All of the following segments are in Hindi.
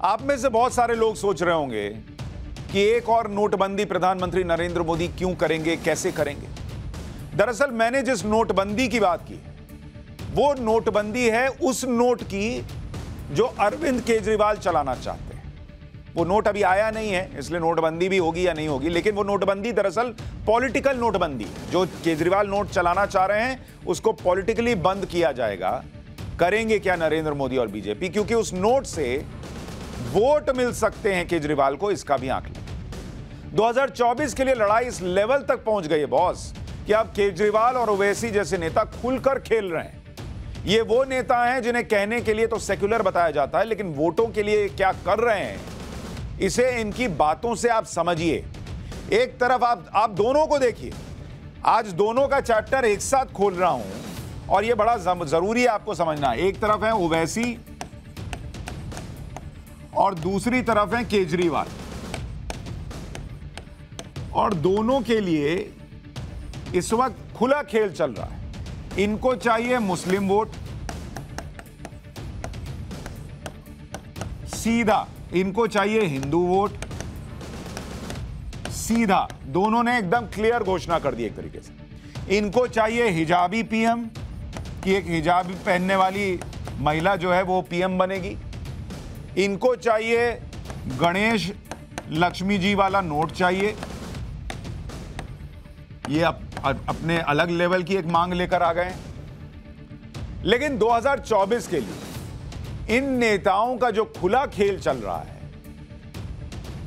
आप में से बहुत सारे लोग सोच रहे होंगे कि एक और नोटबंदी प्रधानमंत्री नरेंद्र मोदी क्यों करेंगे, कैसे करेंगे। दरअसल मैंने जिस नोटबंदी की बात की वो नोटबंदी है उस नोट की जो अरविंद केजरीवाल चलाना चाहते हैं। वो नोट अभी आया नहीं है, इसलिए नोटबंदी भी होगी या नहीं होगी, लेकिन वो नोटबंदी दरअसल पॉलिटिकल नोटबंदी है। जो केजरीवाल नोट चलाना चाह रहे हैं उसको पॉलिटिकली बंद किया जाएगा। करेंगे क्या नरेंद्र मोदी और बीजेपी, क्योंकि उस नोट से वोट मिल सकते हैं केजरीवाल को, इसका भी आंक लें। 2024 के लिए लड़ाई इस लेवल तक पहुंच गई है बॉस कि अब केजरीवाल और ओवैसी जैसे नेता खुलकर खेल रहे हैं। ये वो नेता हैं जिन्हें कहने के लिए तो सेक्युलर बताया जाता है, लेकिन वोटों के लिए क्या कर रहे हैं इसे इनकी बातों से आप समझिए। एक तरफ आप दोनों को देखिए, आज दोनों का चैप्टर एक साथ खोल रहा हूं और यह बड़ा जरूरी है आपको समझना। एक तरफ है ओवैसी और दूसरी तरफ है केजरीवाल, और दोनों के लिए इस वक्त खुला खेल चल रहा है। इनको चाहिए मुस्लिम वोट सीधा, इनको चाहिए हिंदू वोट सीधा। दोनों ने एकदम क्लियर घोषणा कर दी एक तरीके से। इनको चाहिए हिजाबी पीएम कि एक हिजाब पहनने वाली महिला जो है वो पीएम बनेगी। इनको चाहिए गणेश लक्ष्मी जी वाला नोट चाहिए। ये अपने अलग लेवल की एक मांग लेकर आ गए। लेकिन 2024 के लिए इन नेताओं का जो खुला खेल चल रहा है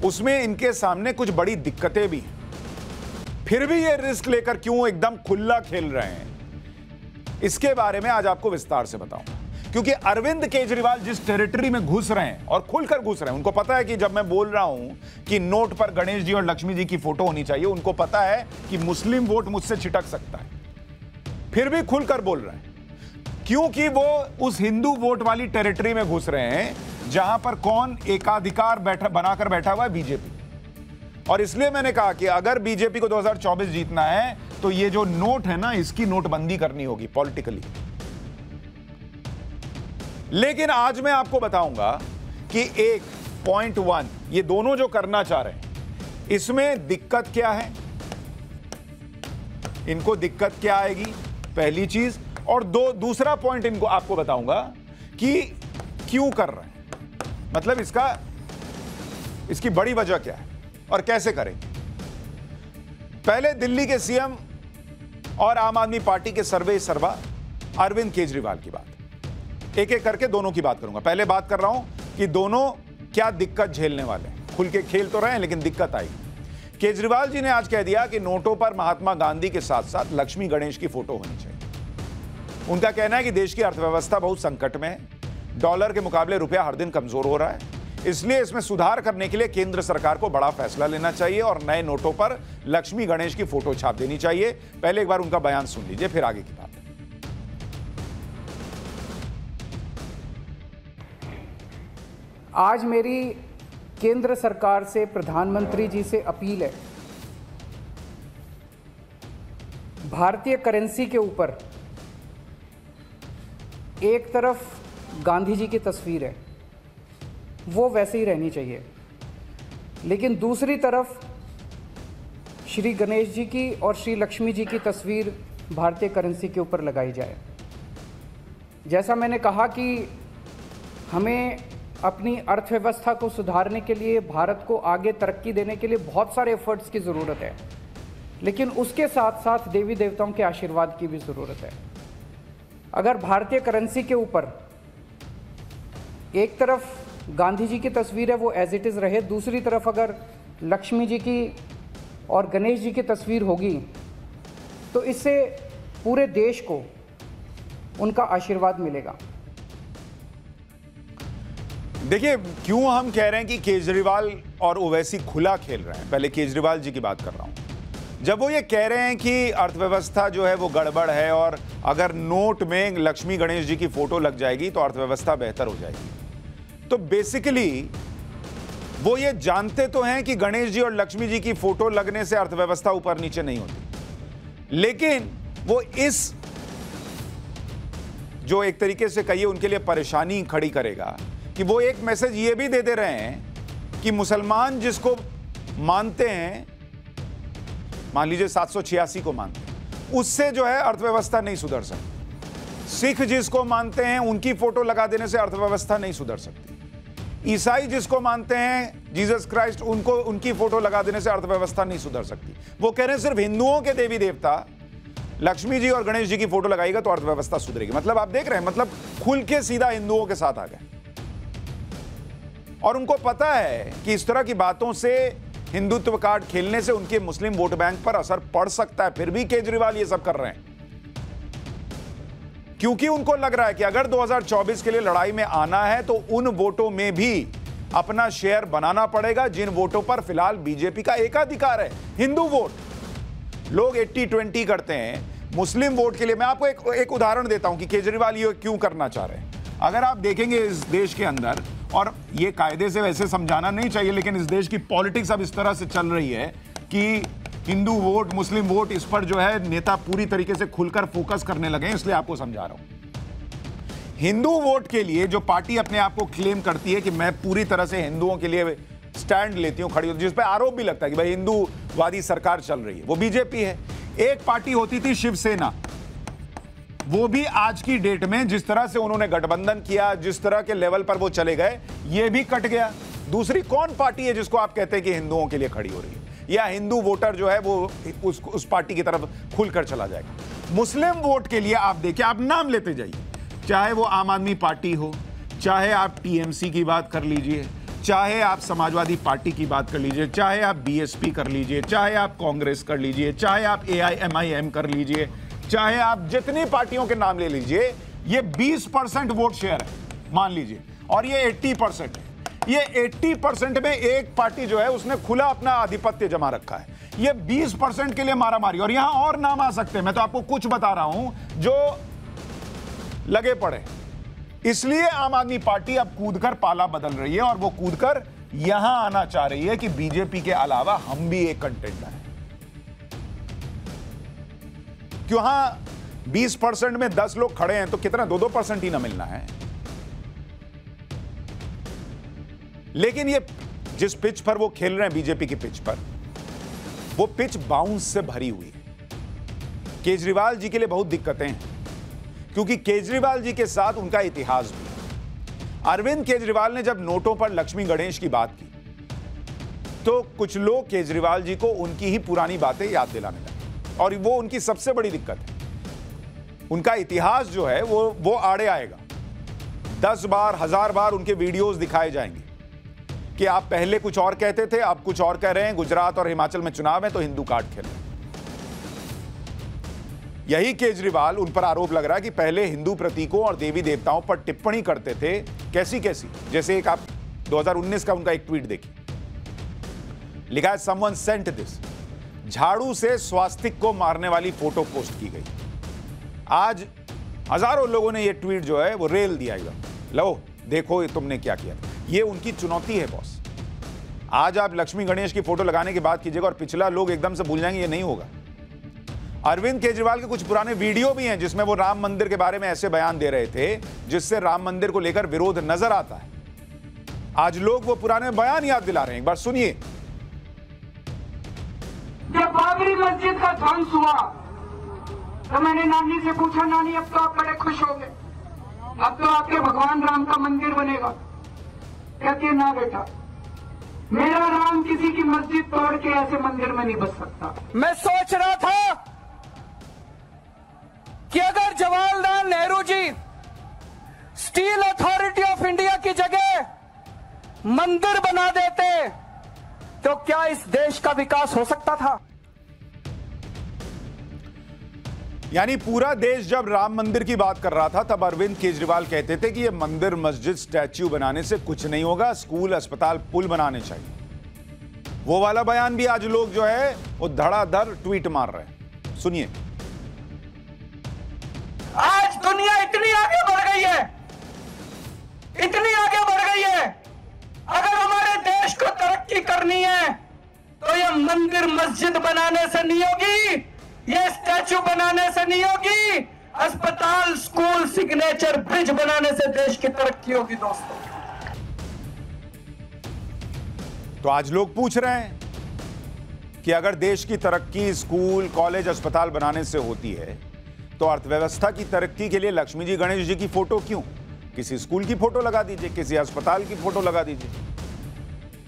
उसमें इनके सामने कुछ बड़ी दिक्कतें भी हैं। फिर भी ये रिस्क लेकर क्यों एकदम खुला खेल रहे हैं, इसके बारे में आज आपको विस्तार से बताऊंगा। क्योंकि अरविंद केजरीवाल जिस टेरिटरी में घुस रहे हैं और खुलकर घुस रहे हैं, उनको पता है कि जब मैं बोल रहा हूं कि नोट पर गणेश जी और लक्ष्मी जी की फोटो होनी चाहिए, उनको पता है कि मुस्लिम वोट मुझसे छिटक सकता है, फिर भी खुलकर बोल रहे हैं क्योंकि वो उस हिंदू वोट वाली टेरिटरी में घुस रहे हैं जहां पर कौन एकाधिकार बनाकर बैठा हुआ है, बीजेपी। और इसलिए मैंने कहा कि अगर बीजेपी को 2024 जीतना है तो ये जो नोट है ना, इसकी नोटबंदी करनी होगी पॉलिटिकली। लेकिन आज मैं आपको बताऊंगा कि 1.1 ये दोनों जो करना चाह रहे हैं इसमें दिक्कत क्या है, इनको दिक्कत क्या आएगी, पहली चीज। और दूसरा पॉइंट इनको आपको बताऊंगा कि क्यों कर रहे हैं, मतलब इसकी बड़ी वजह क्या है और कैसे करेंगे। पहले दिल्ली के सीएम और आम आदमी पार्टी के सर्वा अरविंद केजरीवाल की बात, एक एक करके दोनों की बात करूंगा। पहले बात कर रहा हूं कि दोनों क्या दिक्कत झेलने वाले हैं। खुल के खेल तो रहे हैं लेकिन दिक्कत आई। केजरीवाल जी ने आज कह दिया कि नोटों पर महात्मा गांधी के साथ साथ लक्ष्मी गणेश की फोटो होनी चाहिए। उनका कहना है कि देश की अर्थव्यवस्था बहुत संकट में है, डॉलर के मुकाबले रुपया हर दिन कमजोर हो रहा है, इसलिए इसमें सुधार करने के लिए केंद्र सरकार को बड़ा फैसला लेना चाहिए और नए नोटों पर लक्ष्मी गणेश की फोटो छाप देनी चाहिए। पहले एक बार उनका बयान सुन लीजिए, फिर आगे की बात। आज मेरी केंद्र सरकार से, प्रधानमंत्री जी से अपील है, भारतीय करेंसी के ऊपर एक तरफ गांधी जी की तस्वीर है, वो वैसे ही रहनी चाहिए, लेकिन दूसरी तरफ श्री गणेश जी की और श्री लक्ष्मी जी की तस्वीर भारतीय करेंसी के ऊपर लगाई जाए। जैसा मैंने कहा कि हमें अपनी अर्थव्यवस्था को सुधारने के लिए, भारत को आगे तरक्की देने के लिए बहुत सारे एफर्ट्स की ज़रूरत है, लेकिन उसके साथ साथ देवी देवताओं के आशीर्वाद की भी ज़रूरत है। अगर भारतीय करेंसी के ऊपर एक तरफ गांधी जी की तस्वीर है वो एज इट इज़ रहे, दूसरी तरफ अगर लक्ष्मी जी की और गणेश जी की तस्वीर होगी तो इससे पूरे देश को उनका आशीर्वाद मिलेगा। देखिए क्यों हम कह रहे हैं कि केजरीवाल और ओवैसी खुला खेल रहे हैं। पहले केजरीवाल जी की बात कर रहा हूं। जब वो ये कह रहे हैं कि अर्थव्यवस्था जो है वो गड़बड़ है और अगर नोट में लक्ष्मी गणेश जी की फोटो लग जाएगी तो अर्थव्यवस्था बेहतर हो जाएगी, तो बेसिकली वो ये जानते तो हैं कि गणेश जी और लक्ष्मी जी की फोटो लगने से अर्थव्यवस्था ऊपर नीचे नहीं होती, लेकिन वो इस जो एक तरीके से कहिए उनके लिए परेशानी खड़ी करेगा कि वो एक मैसेज ये भी दे दे रहे हैं कि मुसलमान जिसको मानते हैं, मान लीजिए 786 को मानते हैं, उससे जो है अर्थव्यवस्था नहीं सुधर सकती। सिख जिसको मानते हैं उनकी फोटो लगा देने से अर्थव्यवस्था नहीं सुधर सकती। ईसाई जिसको मानते हैं, जीसस क्राइस्ट, उनकी फोटो लगा देने से अर्थव्यवस्था नहीं सुधर सकती। वो कह रहे हैं सिर्फ हिंदुओं के देवी देवता लक्ष्मी जी और गणेश जी की फोटो लगाएगा तो अर्थव्यवस्था सुधरेगी। मतलब आप देख रहे हैं, मतलब खुल के सीधा हिंदुओं के साथ आ गए। और उनको पता है कि इस तरह की बातों से, हिंदुत्व कार्ड खेलने से उनके मुस्लिम वोट बैंक पर असर पड़ सकता है। फिर भी केजरीवाल ये सब कर रहे हैं क्योंकि उनको लग रहा है कि अगर 2024 के लिए लड़ाई में आना है तो उन वोटों में भी अपना शेयर बनाना पड़ेगा जिन वोटों पर फिलहाल बीजेपी का एकाधिकार है। हिंदू वोट लोग 80-20 करते हैं, मुस्लिम वोट के लिए मैं आपको एक उदाहरण देता हूं कि केजरीवाल ये क्यों करना चाह रहे हैं। अगर आप देखेंगे इस देश के अंदर, और ये कायदे से वैसे समझाना नहीं चाहिए, लेकिन इस देश की पॉलिटिक्स अब इस तरह से चल रही है कि हिंदू वोट, मुस्लिम वोट, इस पर जो है नेता पूरी तरीके से खुलकर फोकस करने लगे हैं, इसलिए आपको समझा रहा हूं। हिंदू वोट के लिए जो पार्टी अपने आप को क्लेम करती है कि मैं पूरी तरह से हिंदुओं के लिए स्टैंड लेती हूं, खड़ी होती, जिस पर आरोप भी लगता है कि भाई हिंदूवादी सरकार चल रही है, वो बीजेपी है। एक पार्टी होती थी शिवसेना, वो भी आज की डेट में जिस तरह से उन्होंने गठबंधन किया, जिस तरह के लेवल पर वो चले गए, ये भी कट गया। दूसरी कौन पार्टी है जिसको आप कहते हैं कि हिंदुओं के लिए खड़ी हो रही है, या हिंदू वोटर जो है वो उस पार्टी की तरफ खुलकर चला जाएगा? मुस्लिम वोट के लिए आप देखिए, आप नाम लेते जाइए, चाहे वो आम आदमी पार्टी हो, चाहे आप टीएमसी की बात कर लीजिए, चाहे आप समाजवादी पार्टी की बात कर लीजिए, चाहे आप बीएसपी कर लीजिए, चाहे आप कांग्रेस कर लीजिए, चाहे आप एआईएमआईएम कर लीजिए, चाहे आप जितनी पार्टियों के नाम ले लीजिए, ये 20% वोट शेयर है मान लीजिए, और ये 80% है। ये 80% में एक पार्टी जो है उसने खुला अपना आधिपत्य जमा रखा है। ये 20% के लिए मारामारी, और यहां और नाम आ सकते हैं, मैं तो आपको कुछ बता रहा हूं जो लगे पड़े। इसलिए आम आदमी पार्टी अब कूदकर पाला बदल रही है, और वो कूदकर यहां आना चाह रही है कि बीजेपी के अलावा हम भी एक कंटेंडर हैं। क्यों? 20% में 10 लोग खड़े हैं तो कितना, 2-2% ही ना मिलना है। लेकिन ये जिस पिच पर वो खेल रहे हैं, बीजेपी की पिच पर, वो पिच बाउंस से भरी हुई है। केजरीवाल जी के लिए बहुत दिक्कतें हैं, क्योंकि केजरीवाल जी के साथ उनका इतिहास भी है। अरविंद केजरीवाल ने जब नोटों पर लक्ष्मी गणेश की बात की तो कुछ लोग केजरीवाल जी को उनकी ही पुरानी बातें याद दिलाने लगे, और वो उनकी सबसे बड़ी दिक्कत है। उनका इतिहास जो है वो आड़े आएगा। 10 बार, 1000 बार उनके वीडियोस दिखाए जाएंगे कि आप पहले कुछ और कहते थे, आप कुछ और कह रहे हैं। गुजरात और हिमाचल में चुनाव है तो हिंदू कार्ड खेल रहे हैं। यही केजरीवाल, उन पर आरोप लग रहा है कि पहले हिंदू प्रतीकों और देवी देवताओं पर टिप्पणी करते थे, कैसी कैसी। जैसे एक आप 2019 का उनका एक ट्वीट देखिए, लिखा है समवन सेंट दिस, झाड़ू से स्वास्तिक को मारने वाली फोटो पोस्ट की गई। आज हजारों लोगों ने यह ट्वीट जो है वो रेल दिया, लो देखो तुमने क्या किया। ये उनकी चुनौती है बॉस। आज आप लक्ष्मी गणेश की फोटो लगाने की बात कीजिएगा और पिछला लोग एकदम से भूल जाएंगे, ये नहीं होगा। अरविंद केजरीवाल के कुछ पुराने वीडियो भी हैं जिसमें वो राम मंदिर के बारे में ऐसे बयान दे रहे थे जिससे राम मंदिर को लेकर विरोध नजर आता है। आज लोग वो पुराने बयान याद दिला रहे हैं, एक बार सुनिए। जब बाबरी मस्जिद का ध्वंस हुआ तो मैंने नानी से पूछा, नानी अब तो आप बड़े खुश हो गए, अब तो आपके भगवान राम का मंदिर बनेगा। कहती है ना बेटा, मेरा राम किसी की मस्जिद तोड़ के ऐसे मंदिर में नहीं बस सकता। मैं सोच रहा था कि अगर Jawaharlal Nehru ji steel authority of India की जगह मंदिर बना देते तो क्या इस देश का विकास हो सकता था? यानी पूरा देश जब राम मंदिर की बात कर रहा था तब अरविंद केजरीवाल कहते थे कि ये मंदिर, मस्जिद, स्टैच्यू बनाने से कुछ नहीं होगा, स्कूल, अस्पताल, पुल बनाने चाहिए। वो वाला बयान भी आज लोग जो है वो धड़ाधड़ ट्वीट मार रहे हैं। सुनिए। आज दुनिया इतनी आगे बढ़ गई है, इतनी आगे बढ़ गई है, अगर हमारे देश को तरक्की करनी है तो ये मंदिर मस्जिद बनाने से नहीं होगी, ये स्टैच्यू बनाने से नहीं होगी, अस्पताल, स्कूल, सिग्नेचर ब्रिज बनाने से देश की तरक्की होगी। दोस्तों, तो आज लोग पूछ रहे हैं कि अगर देश की तरक्की स्कूल, कॉलेज, अस्पताल बनाने से होती है तो अर्थव्यवस्था की तरक्की के लिए लक्ष्मी जी, गणेश जी की फोटो क्यों? किसी स्कूल की फोटो लगा दीजिए, किसी अस्पताल की फोटो लगा दीजिए।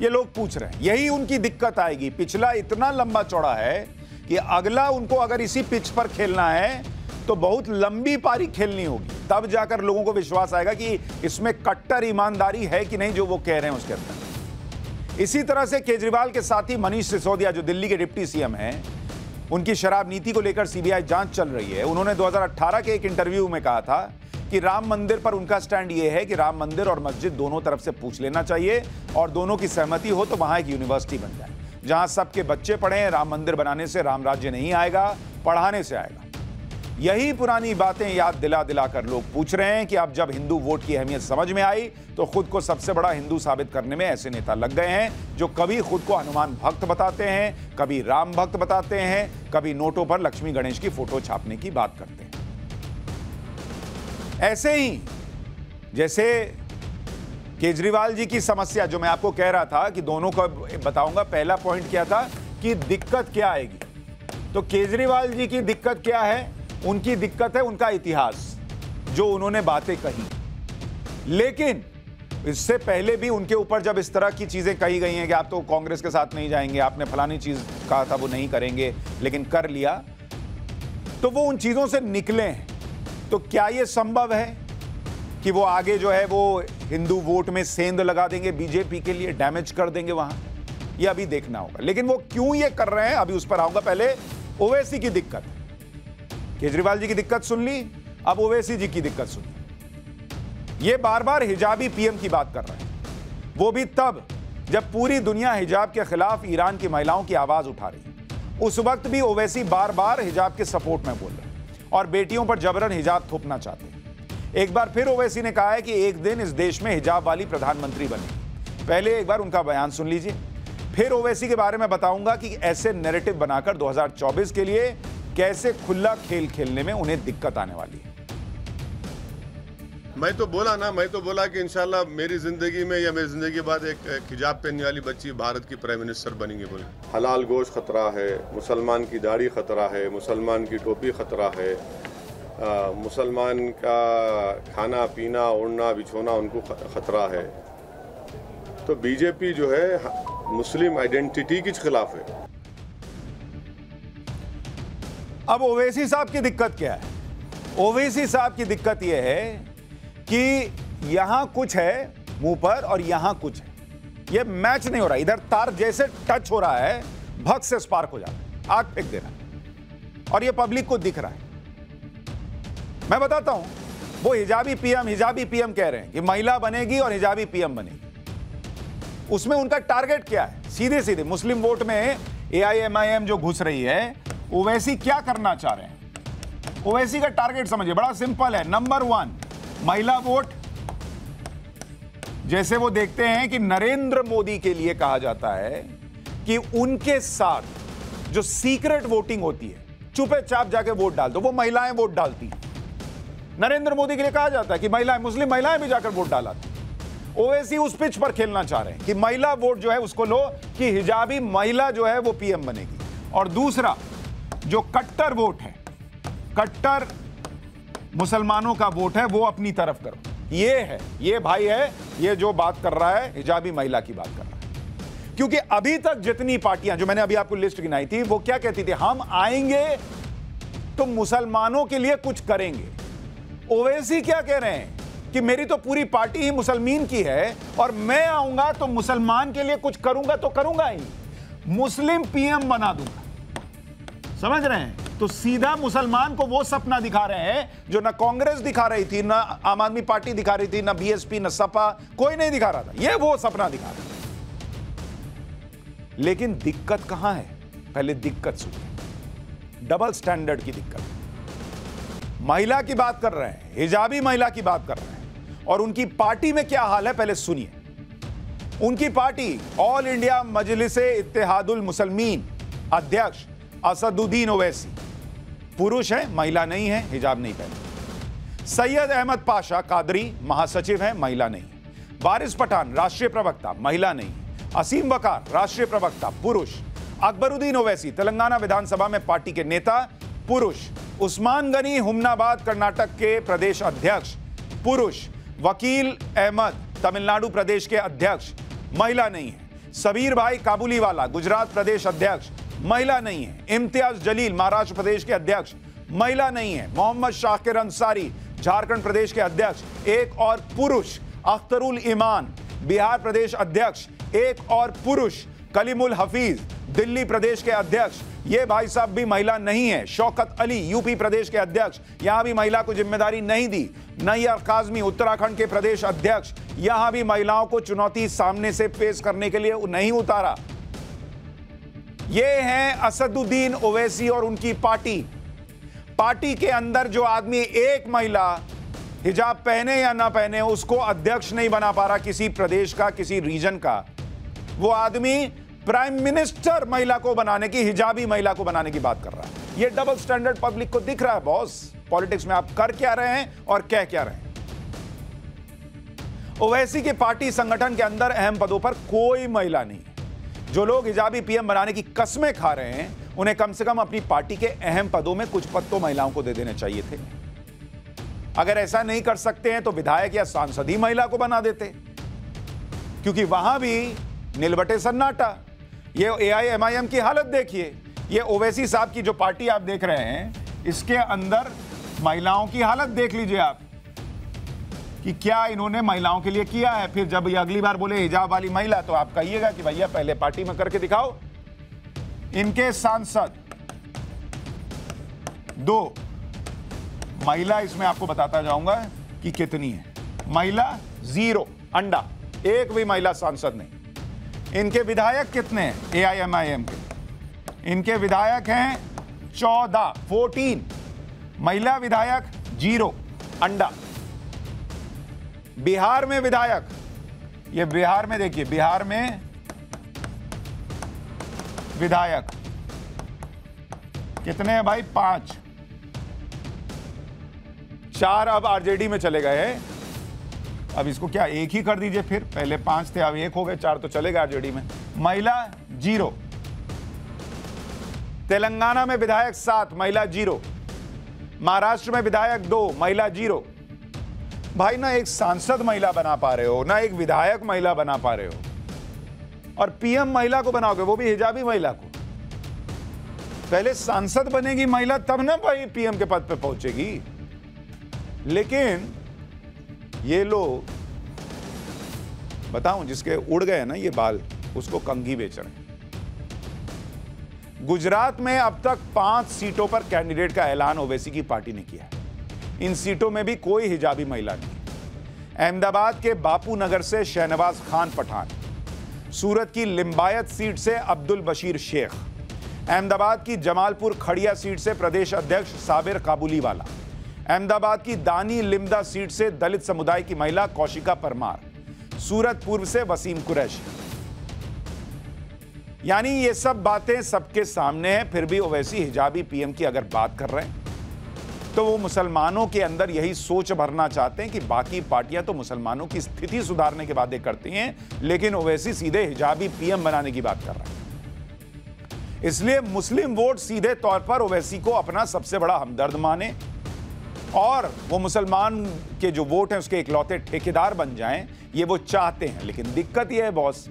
ये लोग पूछ रहे हैं, यही उनकी दिक्कत आएगी। पिछला इतना लंबा चौड़ा है कि अगला उनको अगर इसी पिच पर खेलना है तो बहुत लंबी पारी खेलनी होगी, तब जाकर लोगों को विश्वास आएगा कि इसमें कट्टर ईमानदारी है कि नहीं जो वो कह रहे हैं उसके अंदर। इसी तरह से केजरीवाल के साथी मनीष सिसोदिया जो दिल्ली के डिप्टी सीएम हैं, उनकी शराब नीति को लेकर सीबीआई जांच चल रही है। उन्होंने 2018 के एक इंटरव्यू में कहा था कि राम मंदिर पर उनका स्टैंड यह है कि राम मंदिर और मस्जिद दोनों तरफ से पूछ लेना चाहिए और दोनों की सहमति हो तो वहां एक यूनिवर्सिटी बन जाए जहां सबके बच्चे पढ़ें। राम मंदिर बनाने से राम राज्य नहीं आएगा, पढ़ाने से आएगा। यही पुरानी बातें याद दिला दिला कर लोग पूछ रहे हैं कि अब जब हिंदू वोट की अहमियत समझ में आई तो खुद को सबसे बड़ा हिंदू साबित करने में ऐसे नेता लग गए हैं जो कभी खुद को हनुमान भक्त बताते हैं, कभी राम भक्त बताते हैं, कभी नोटों पर लक्ष्मी गणेश की फोटो छापने की बात करते हैं। ऐसे ही जैसे केजरीवाल जी की समस्या जो मैं आपको कह रहा था कि दोनों का बताऊंगा। पहला पॉइंट क्या था कि दिक्कत क्या आएगी, तो केजरीवाल जी की दिक्कत क्या है? उनकी दिक्कत है उनका इतिहास, जो उन्होंने बातें कही। लेकिन इससे पहले भी उनके ऊपर जब इस तरह की चीजें कही गई हैं कि आप तो कांग्रेस के साथ नहीं जाएंगे, आपने फलानी चीज कहा था वो नहीं करेंगे लेकिन कर लिया, तो वो उन चीजों से निकले हैं। तो क्या यह संभव है कि वो आगे जो है वो हिंदू वोट में सेंध लगा देंगे, बीजेपी के लिए डैमेज कर देंगे वहां? ये अभी देखना होगा। लेकिन वो क्यों ये कर रहे हैं अभी उस पर आऊंगा। पहले ओवैसी की दिक्कत, केजरीवाल जी की दिक्कत सुन ली, अब ओवैसी जी की दिक्कत सुनी। ये बार बार हिजाबी पीएम की बात कर रहे हैं, वो भी तब जब पूरी दुनिया हिजाब के खिलाफ ईरान की महिलाओं की आवाज उठा रही है। उस वक्त भी ओवैसी बार बार हिजाब के सपोर्ट में बोल रहे हैं और बेटियों पर जबरन हिजाब थोपना चाहते हैं। एक बार फिर ओवैसी ने कहा है कि एक दिन इस देश में हिजाब वाली प्रधानमंत्री बनेगी। पहले एक बार उनका बयान सुन लीजिए, फिर ओवैसी के बारे में बताऊंगा कि ऐसे नैरेटिव बनाकर 2024 के लिए कैसे खुला खेल खेलने में उन्हें दिक्कत आने वाली है। मैं तो बोला कि इंशाल्लाह मेरी जिंदगी में या मेरी जिंदगी के बाद एक हिजाब पहनने वाली बच्ची भारत की प्राइम मिनिस्टर बनेंगी। बोले हलाल गोश्त खतरा है, मुसलमान की दाढ़ी खतरा है, मुसलमान की टोपी खतरा है, मुसलमान का खाना पीना उड़ना बिछोना उनको खतरा है। तो बीजेपी जो है मुस्लिम आइडेंटिटी के खिलाफ है। अब ओवैसी साहब की दिक्कत क्या है? ओवैसी साहब की दिक्कत यह है कि यहां कुछ है मुंह पर और यहां कुछ है, यह मैच नहीं हो रहा। इधर तार जैसे टच हो रहा है भक्त से स्पार्क हो जाता है, आग फेंक दे रहा है और यह पब्लिक को दिख रहा है। मैं बताता हूं, वो हिजाबी पीएम कह रहे हैं कि महिला बनेगी और हिजाबी पीएम बनेगी। उसमें उनका टारगेट क्या है? सीधे सीधे मुस्लिम वोट में AIMIM जो घुस रही है, ओवैसी क्या करना चाह रहे हैं? ओवैसी का टारगेट समझिए, बड़ा सिंपल है। नंबर 1 महिला वोट। जैसे वो देखते हैं कि नरेंद्र मोदी के लिए कहा जाता है कि उनके साथ जो सीक्रेट वोटिंग होती है, चुपे चाप जाके वोट डाल दो, वो महिलाएं वोट डालती हैं। नरेंद्र मोदी के लिए कहा जाता है कि महिलाएं, मुस्लिम महिलाएं भी जाकर वोट डालाती। ओवैसी उस पिच पर खेलना चाह रहे हैं कि महिला वोट जो है उसको लो, कि हिजाबी महिला जो है वो पीएम बनेगी। और दूसरा जो कट्टर वोट है, कट्टर मुसलमानों का वोट है, वो अपनी तरफ करो। ये है, ये भाई है, ये जो बात कर रहा है हिजाबी महिला की बात कर रहा है। क्योंकि अभी तक जितनी पार्टियां, जो मैंने अभी आपको लिस्ट गिनाई थी, वो क्या कहती थी? हम आएंगे तो मुसलमानों के लिए कुछ करेंगे। ओवैसी क्या कह रहे हैं कि मेरी तो पूरी पार्टी ही मुसलमान की है और मैं आऊंगा तो मुसलमान के लिए कुछ करूंगा तो करूंगा ही, मुस्लिम पीएम बना दूंगा। समझ रहे हैं? तो सीधा मुसलमान को वो सपना दिखा रहे हैं जो ना कांग्रेस दिखा रही थी, ना आम आदमी पार्टी दिखा रही थी, ना बीएसपी, ना सपा, कोई नहीं दिखा रहा था। ये वो सपना दिखा रहा है। लेकिन दिक्कत कहां है? पहले दिक्कत सुनिए। डबल स्टैंडर्ड की दिक्कत। महिला की बात कर रहे हैं, हिजाबी महिला की बात कर रहे हैं, और उनकी पार्टी में क्या हाल है पहले सुनिए। उनकी party all India Majlise Ittehadul Muslimeen अध्यक्ष असदुद्दीन ओवैसी पुरुष है, महिला नहीं है, हिजाब नहीं पहने। सैयद अहमद पाशा कादरी महासचिव है, महिला नहीं। वारिस पठान राष्ट्रीय प्रवक्ता, महिला नहीं। असीम वकार राष्ट्रीय प्रवक्ता पुरुष, अकबरुद्दीन ओवैसी तेलंगाना विधानसभा में पार्टी के नेता पुरुष, उस्मान गनी हुमनाबाद कर्नाटक के प्रदेश अध्यक्ष पुरुष, वकील अहमद तमिलनाडु प्रदेश के अध्यक्ष महिला नहीं है, सबीर भाई काबुलीवाला गुजरात प्रदेश अध्यक्ष महिला नहीं है, इम्तियाज जलील महाराष्ट्र प्रदेश के अध्यक्ष महिला नहीं है, मोहम्मद शाकिर अंसारी झारखंड प्रदेश के अध्यक्ष एक और पुरुष, अख्तरुल ईमान बिहार प्रदेश अध्यक्ष एक और पुरुष, कलीमुल हफीज दिल्ली प्रदेश के अध्यक्ष ये भाई साहब भी महिला नहीं है, शौकत अली यूपी प्रदेश के अध्यक्ष यहां भी महिला को जिम्मेदारी नहीं दी, नैयर काजमी उत्तराखंड के प्रदेश अध्यक्ष यहां भी महिलाओं को चुनौती सामने से पेश करने के लिए नहीं उतारा। ये हैं असदुद्दीन ओवैसी और उनकी पार्टी के अंदर जो आदमी एक महिला हिजाब पहने या ना पहने उसको अध्यक्ष नहीं बना पा रहा किसी प्रदेश का, किसी रीजन का, वो आदमी प्राइम मिनिस्टर महिला को बनाने की, हिजाबी महिला को बनाने की बात कर रहा है। ये डबल स्टैंडर्ड पब्लिक को दिख रहा है बॉस। पॉलिटिक्स में आप कर क्या रहे हैं और कह क्या रहे हैं। ओवैसी के पार्टी संगठन के अंदर अहम पदों पर कोई महिला नहीं। जो लोग हिजाबी पीएम बनाने की कस्में खा रहे हैं उन्हें कम से कम अपनी पार्टी के अहम पदों में कुछ पद तो महिलाओं को दे देने चाहिए थे। अगर ऐसा नहीं कर सकते हैं तो विधायक या सांसद ही महिला को बना देते, क्योंकि वहां भी नीलबटे सन्नाटा। ये AIMIM की हालत देखिए, ये ओवैसी साहब की जो पार्टी आप देख रहे हैं इसके अंदर महिलाओं की हालत देख लीजिए आप कि क्या इन्होंने महिलाओं के लिए किया है। फिर जब ये अगली बार बोले हिजाब वाली महिला तो आप कहिएगा कि भैया पहले पार्टी में करके दिखाओ। इनके सांसद 2 महिला, इसमें आपको बताता जाऊंगा कि कितनी है। महिला 0 अंडा, एक भी महिला सांसद नहीं। इनके विधायक कितने हैं AIMIM के? इनके विधायक हैं 14 महिला विधायक 0 अंडा। बिहार में विधायक, ये बिहार में देखिए, बिहार में विधायक कितने हैं भाई? 5, 4 अब आरजेडी में चले गए हैं। अब इसको क्या एक ही कर दीजिए, फिर पहले 5 थे अब 1 हो गए, 4 तो चले गए आरजेडी में। महिला 0, तेलंगाना में विधायक 7 महिला 0, महाराष्ट्र में विधायक 2 महिला 0। भाई ना एक सांसद महिला बना पा रहे हो, ना एक विधायक महिला बना पा रहे हो, और पीएम महिला को बनाओगे, वो भी हिजाबी महिला को। पहले सांसद बनेगी महिला तब ना भाई पीएम के पद पे पहुंचेगी। लेकिन ये लोग, बताऊं, जिसके उड़ गए ना ये बाल उसको कंघी बेच रहे हैं। गुजरात में अब तक 5 सीटों पर कैंडिडेट का ऐलान ओवैसी की पार्टी ने किया है। इन सीटों में भी कोई हिजाबी महिला नहीं। अहमदाबाद के बापू नगर से शहनवाज खान पठान, सूरत की लिंबायत सीट से अब्दुल बशीर शेख, अहमदाबाद की जमालपुर खड़िया सीट से प्रदेश अध्यक्ष साबिर काबुलीवाला, अहमदाबाद की दानी लिमदा सीट से दलित समुदाय की महिला कौशिका परमार, सूरत पूर्व से वसीम कुरैशी। यानी ये सब बातें सबके सामने हैं, फिर भी ओवैसी हिजाबी पीएम की अगर बात कर रहे हैं तो वो मुसलमानों के अंदर यही सोच भरना चाहते हैं कि बाकी पार्टियां तो मुसलमानों की स्थिति सुधारने की बातें करती हैं, लेकिन ओवैसी सीधे हिजाबी पीएम बनाने की बात कर रहे हैं। इसलिए मुस्लिम वोट सीधे तौर पर ओवैसी को अपना सबसे बड़ा हमदर्द माने और वो मुसलमान के जो वोट हैं उसके इकलौते ठेकेदार बन जाएं, ये वो चाहते हैं। लेकिन दिक्कत ये है बॉस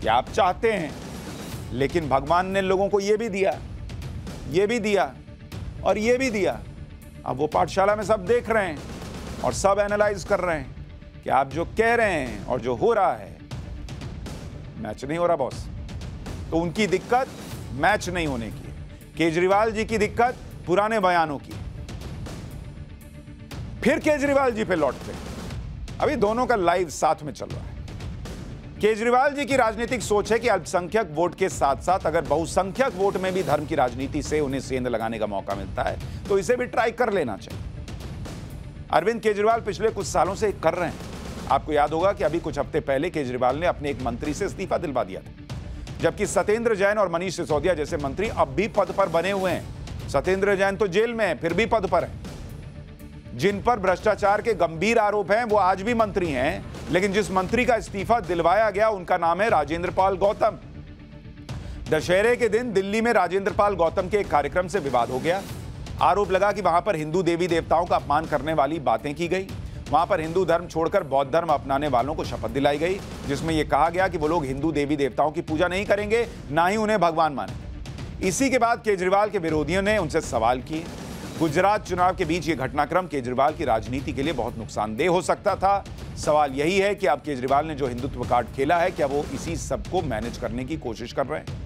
कि आप चाहते हैं, लेकिन भगवान ने लोगों को ये भी दिया, ये भी दिया और ये भी दिया। अब वो पाठशाला में सब देख रहे हैं और सब एनालाइज कर रहे हैं कि आप जो कह रहे हैं और जो हो रहा है मैच नहीं हो रहा बॉस। तो उनकी दिक्कत मैच नहीं होने की है। केजरीवाल जी की दिक्कत पुराने बयानों की। फिर केजरीवाल जी पे लौटते हैं। अभी दोनों का लाइव साथ में चल रहा है। केजरीवाल जी की राजनीतिक सोच है कि अल्पसंख्यक वोट के साथ साथ अगर बहुसंख्यक वोट में भी धर्म की राजनीति से उन्हें सेंध लगाने का मौका मिलता है तो इसे भी ट्राई कर लेना चाहिए। अरविंद केजरीवाल पिछले कुछ सालों से कर रहे हैं। आपको याद होगा कि अभी कुछ हफ्ते पहले केजरीवाल ने अपने एक मंत्री से इस्तीफा दिलवा दिया था, जबकि सत्येंद्र जैन और मनीष सिसोदिया जैसे मंत्री अब भी पद पर बने हुए हैं। सत्येंद्र जैन तो जेल में है, फिर भी पद पर है। जिन पर भ्रष्टाचार के गंभीर आरोप हैं वो आज भी मंत्री हैं लेकिन जिस मंत्री का इस्तीफा दिलवाया गया उनका नाम है राजेंद्र पाल गौतम। दशहरे के दिन दिल्ली में राजेंद्र पाल गौतम के एक कार्यक्रम से विवाद हो गया। आरोप लगा कि वहां पर हिंदू देवी देवताओं का अपमान करने वाली बातें की गई। वहां पर हिंदू धर्म छोड़कर बौद्ध धर्म अपनाने वालों को शपथ दिलाई गई, जिसमें यह कहा गया कि वो लोग हिंदू देवी देवताओं की पूजा नहीं करेंगे, ना ही उन्हें भगवान मानेंगे। इसी के बाद केजरीवाल के विरोधियों ने उनसे सवाल किए। गुजरात चुनाव के बीच यह घटनाक्रम केजरीवाल की राजनीति के लिए बहुत नुकसानदेह हो सकता था। सवाल यही है कि अब केजरीवाल ने जो हिंदुत्व कार्ड खेला है, क्या वो इसी सबको मैनेज करने की कोशिश कर रहे हैं?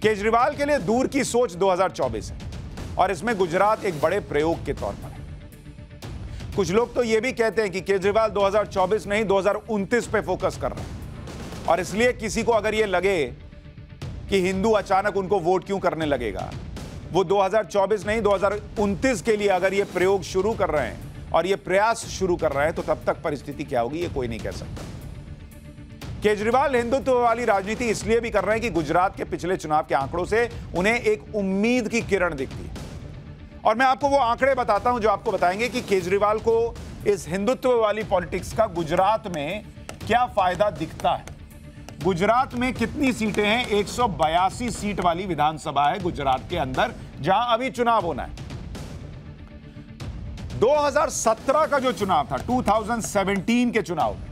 केजरीवाल के लिए दूर की सोच 2024 है और इसमें गुजरात एक बड़े प्रयोग के तौर पर है। कुछ लोग तो यह भी कहते हैं कि केजरीवाल 2024 नहीं 2029 पे फोकस कर रहे हैं और इसलिए किसी को अगर यह लगे कि हिंदू अचानक उनको वोट क्यों करने लगेगा, वो 2024 नहीं 2029 के लिए अगर ये प्रयोग शुरू कर रहे हैं और ये प्रयास शुरू कर रहे हैं तो तब तक परिस्थिति क्या होगी ये कोई नहीं कह सकता। केजरीवाल हिंदुत्व वाली राजनीति इसलिए भी कर रहे हैं कि गुजरात के पिछले चुनाव के आंकड़ों से उन्हें एक उम्मीद की किरण दिखती है। और मैं आपको वो आंकड़े बताता हूं जो आपको बताएंगे कि केजरीवाल को इस हिंदुत्व वाली पॉलिटिक्स का गुजरात में क्या फायदा दिखता है। गुजरात में कितनी सीटें हैं? 182 सीट वाली विधानसभा है गुजरात के अंदर, जहां अभी चुनाव होना है। 2017 का जो चुनाव था, 2017 के चुनाव में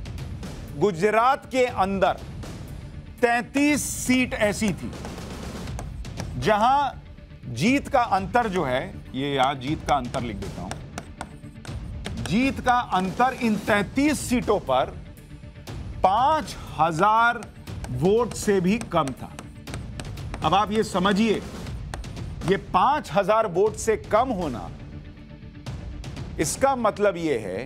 गुजरात के अंदर 33 सीट ऐसी थी जहां जीत का अंतर जो है, ये यहां जीत का अंतर लिख देता हूं, जीत का अंतर इन 33 सीटों पर 5000 वोट से भी कम था। अब आप ये समझिए, ये 5000 वोट से कम होना, इसका मतलब यह है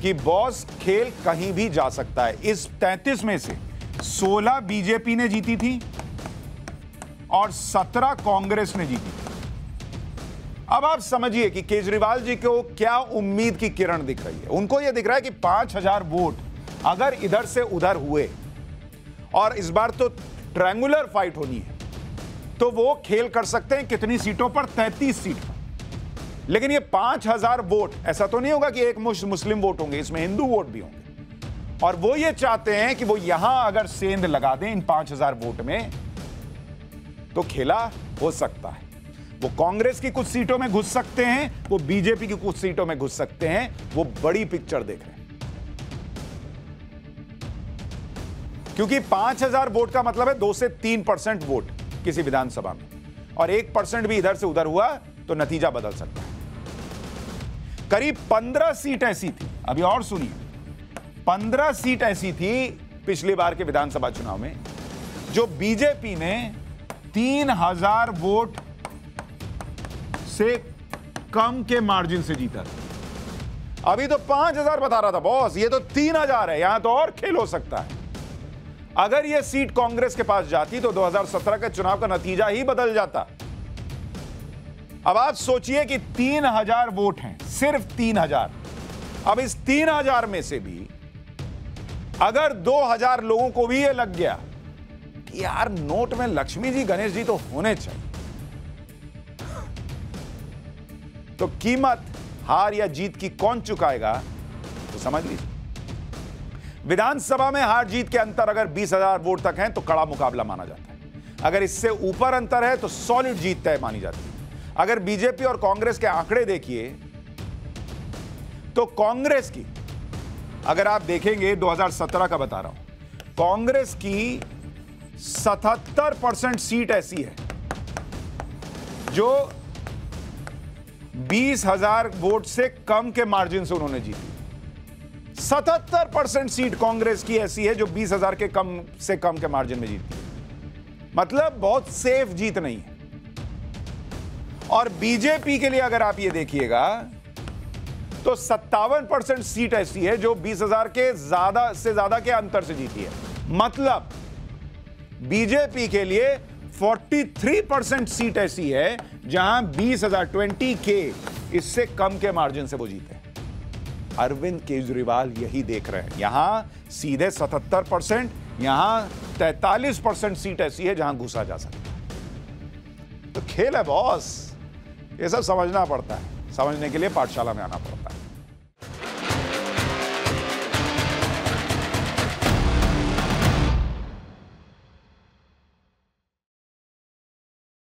कि बॉस खेल कहीं भी जा सकता है। इस 33 में से 16 बीजेपी ने जीती थी और 17 कांग्रेस ने जीती थी। अब आप समझिए कि केजरीवाल जी को क्या उम्मीद की किरण दिख रही है। उनको यह दिख रहा है कि 5000 वोट अगर इधर से उधर हुए और इस बार तो ट्रायंगुलर फाइट होनी है, तो वो खेल कर सकते हैं कितनी सीटों पर? 33 सीट पर। लेकिन ये 5000 वोट, ऐसा तो नहीं होगा कि एक मुस्लिम वोट होंगे, इसमें हिंदू वोट भी होंगे। और वो ये चाहते हैं कि वो यहां अगर सेंध लगा दें इन 5000 वोट में, तो खेला हो सकता है। वो कांग्रेस की कुछ सीटों में घुस सकते हैं, वो बीजेपी की कुछ सीटों में घुस सकते हैं। वो बड़ी पिक्चर देख रहे हैं, क्योंकि 5000 वोट का मतलब है 2 से 3% वोट किसी विधानसभा में, और 1% भी इधर से उधर हुआ तो नतीजा बदल सकता है। करीब 15 सीट ऐसी थी, अभी और सुनिए, 15 सीट ऐसी थी पिछली बार के विधानसभा चुनाव में जो बीजेपी ने 3000 वोट से कम के मार्जिन से जीता था। अभी तो 5000 बता रहा था बॉस, ये तो 3000 है, यहां तो और खेल हो सकता है। अगर यह सीट कांग्रेस के पास जाती तो 2017 के चुनाव का नतीजा ही बदल जाता। अब आप सोचिए कि 3000 वोट हैं, सिर्फ 3000। अब इस 3000 में से भी अगर 2000 लोगों को भी यह लग गया कि यार नोट में लक्ष्मी जी गणेश जी तो होने चाहिए, तो कीमत हार या जीत की कौन चुकाएगा, तो समझ लीजिए। विधानसभा में हार जीत के अंतर अगर 20,000 वोट तक हैं तो कड़ा मुकाबला माना जाता है। अगर इससे ऊपर अंतर है तो सॉलिड जीत तय मानी जाती है। अगर बीजेपी और कांग्रेस के आंकड़े देखिए तो कांग्रेस की, अगर आप देखेंगे 2017 का बता रहा हूं, कांग्रेस की 77% सीट ऐसी है जो 20,000 वोट से कम के मार्जिन से उन्होंने जीती। 77% सीट कांग्रेस की ऐसी है जो 20,000 के कम से कम के मार्जिन में जीती है। मतलब बहुत सेफ जीत नहीं है। और बीजेपी के लिए अगर आप ये देखिएगा तो 57% सीट ऐसी है जो 20,000 के ज्यादा से ज्यादा के अंतर से जीती है। मतलब बीजेपी के लिए 43% सीट ऐसी है जहां 20,000 20K इससे कम के मार्जिन से वो जीते हैं। अरविंद केजरीवाल यही देख रहे हैं। यहां सीधे 77%, यहां 43% सीट ऐसी है जहां घुसा जा सकता है। तो खेल है बॉस, ये सब समझना पड़ता है। समझने के लिए पाठशाला में आना पड़ता है।